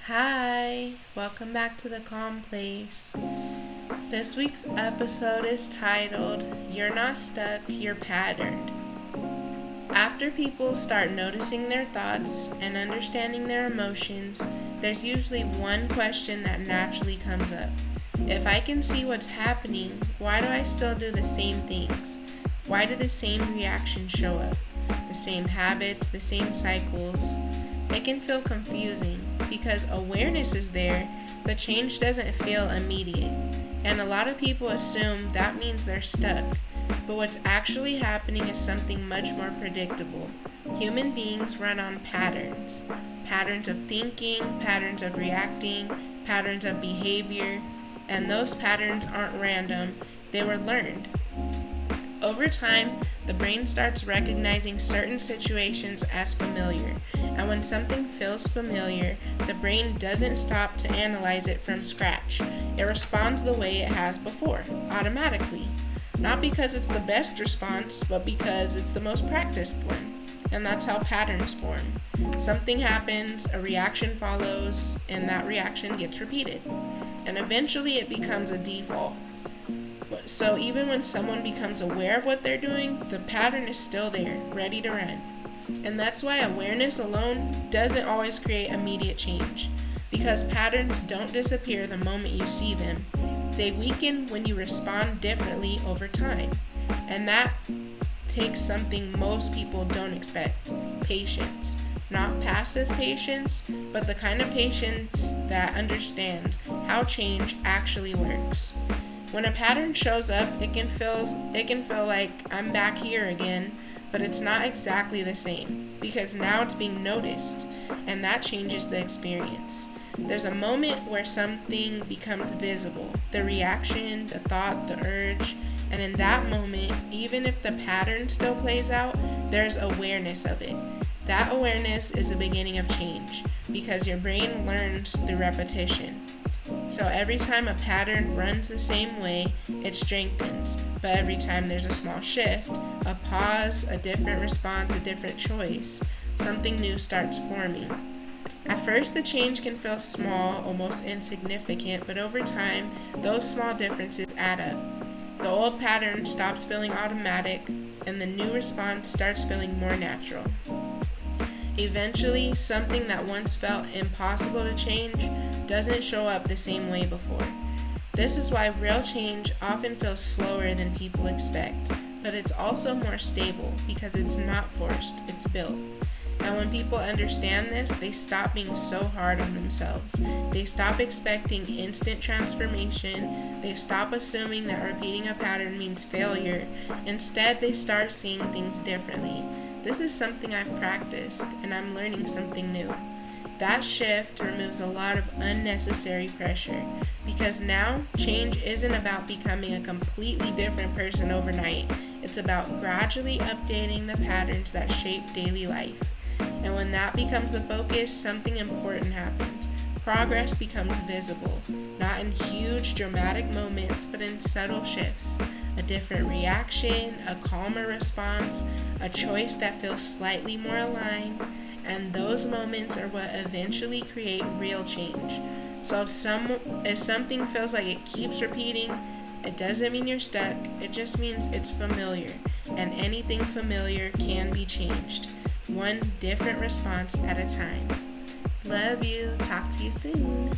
Hi, welcome back to the Calm Place. This week's episode is titled, You're Not Stuck, You're Patterned. After people start noticing their thoughts and understanding their emotions, there's usually one question that naturally comes up. If I can see what's happening, why do I still do the same things? Why do the same reactions show up? The same habits, the same cycles? It can feel confusing because awareness is there, but change doesn't feel immediate. And a lot of people assume that means they're stuck. But what's actually happening is something much more predictable. Human beings run on patterns. Patterns of thinking, patterns of reacting, patterns of behavior, and those patterns aren't random, they were learned. Over time, the brain starts recognizing certain situations as familiar, and when something feels familiar, the brain doesn't stop to analyze it from scratch. It responds the way it has before, automatically. Not because it's the best response, but because it's the most practiced one. And that's how patterns form. Something happens, a reaction follows, and that reaction gets repeated. And eventually it becomes a default. So even when someone becomes aware of what they're doing, the pattern is still there, ready to run. And that's why awareness alone doesn't always create immediate change. Because patterns don't disappear the moment you see them. They weaken when you respond differently over time. And that takes something most people don't expect: patience. Not passive patience, but the kind of patience that understands how change actually works. When a pattern shows up, it can feel like I'm back here again, but it's not exactly the same because now it's being noticed, and that changes the experience. There's a moment where something becomes visible, the reaction, the thought, the urge, and in that moment, even if the pattern still plays out, there's awareness of it. That awareness is the beginning of change because your brain learns through repetition. So every time a pattern runs the same way, it strengthens. But every time there's a small shift, a pause, a different response, a different choice, something new starts forming. At first, the change can feel small, almost insignificant, but over time, those small differences add up. The old pattern stops feeling automatic, and the new response starts feeling more natural. Eventually, something that once felt impossible to change doesn't show up the same way before. This is why real change often feels slower than people expect, but it's also more stable because it's not forced, it's built. And when people understand this, they stop being so hard on themselves. They stop expecting instant transformation. They stop assuming that repeating a pattern means failure. Instead, they start seeing things differently. This is something I've practiced, and I'm learning something new. That shift removes a lot of unnecessary pressure because now change isn't about becoming a completely different person overnight. It's about gradually updating the patterns that shape daily life. And when that becomes the focus, something important happens. Progress becomes visible, not in huge dramatic moments, but in subtle shifts. A different reaction, a calmer response, a choice that feels slightly more aligned, and those moments are what eventually create real change. So if something feels like it keeps repeating, it doesn't mean you're stuck, it just means it's familiar, and anything familiar can be changed, one different response at a time. Love you. Talk to you soon.